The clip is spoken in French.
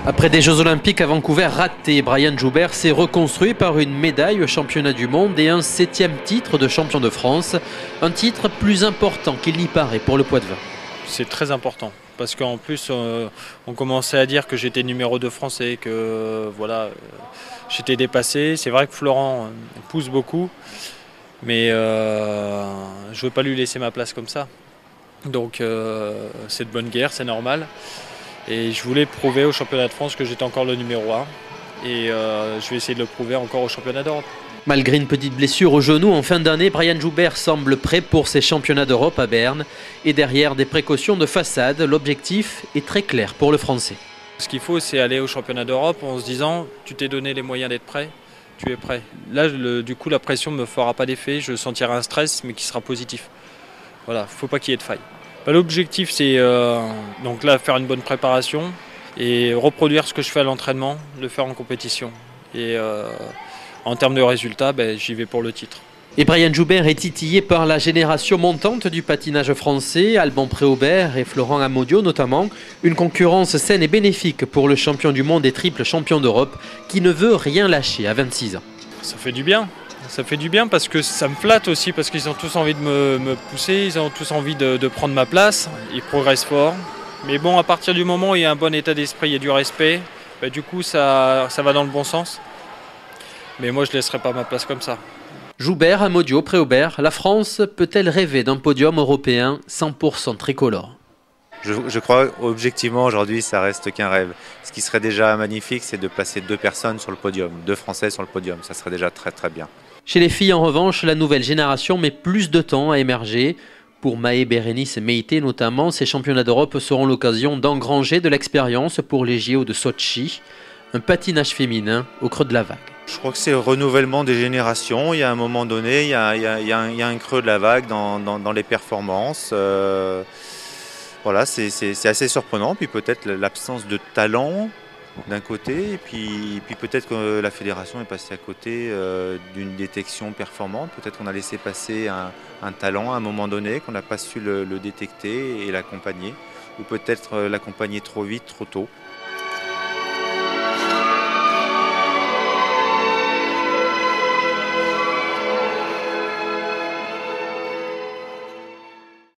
Après des Jeux Olympiques à Vancouver ratés, Brian Joubert s'est reconstruit par une médaille au championnat du monde et un 7e titre de champion de France. Un titre plus important qu'il n'y paraît pour le Poids-de-Vin. C'est très important parce qu'en plus on commençait à dire que j'étais numéro 2 français, que voilà, j'étais dépassé. C'est vrai que Florent pousse beaucoup, mais je ne veux pas lui laisser ma place comme ça. Donc c'est de bonne guerre, c'est normal. Et je voulais prouver au championnat de France que j'étais encore le numéro 1. Et je vais essayer de le prouver encore au championnat d'Europe. Malgré une petite blessure au genou en fin d'année, Brian Joubert semble prêt pour ses championnats d'Europe à Berne. Et derrière des précautions de façade, l'objectif est très clair pour le Français. Ce qu'il faut, c'est aller au championnat d'Europe en se disant tu t'es donné les moyens d'être prêt, tu es prêt. Là, du coup, la pression ne me fera pas d'effet. Je sentirai un stress, mais qui sera positif. Voilà, il ne faut pas qu'il y ait de faille. L'objectif, c'est donc là faire une bonne préparation et reproduire ce que je fais à l'entraînement, le faire en compétition. Et en termes de résultats, j'y vais pour le titre. Et Brian Joubert est titillé par la génération montante du patinage français, Alban Préaubert et Florent Amodio notamment. Une concurrence saine et bénéfique pour le champion du monde et triple champion d'Europe qui ne veut rien lâcher à 26 ans. Ça fait du bien. Ça fait du bien parce que ça me flatte aussi, parce qu'ils ont tous envie de me pousser, ils ont tous envie de prendre ma place, ils progressent fort. Mais bon, à partir du moment où il y a un bon état d'esprit et du respect, du coup ça va dans le bon sens. Mais moi je ne laisserai pas ma place comme ça. Joubert, Amodio, Préaubert, la France peut-elle rêver d'un podium européen 100% tricolore ? Je crois objectivement aujourd'hui ça reste qu'un rêve. Ce qui serait déjà magnifique, c'est de placer 2 personnes sur le podium, 2 Français sur le podium, ça serait déjà très très bien. Chez les filles en revanche, la nouvelle génération met plus de temps à émerger. Pour Maë, Bérénice et Meïté notamment, ces championnats d'Europe seront l'occasion d'engranger de l'expérience pour les JO de Sotchi, un patinage féminin au creux de la vague. Je crois que c'est le renouvellement des générations. Il y a un moment donné, il y a un creux de la vague dans les performances. Voilà, c'est assez surprenant. Puis peut-être l'absence de talent d'un côté, et puis peut-être que la fédération est passée à côté d'une détection performante. Peut-être qu'on a laissé passer un talent à un moment donné, qu'on n'a pas su le détecter et l'accompagner. Ou peut-être l'accompagner trop vite, trop tôt.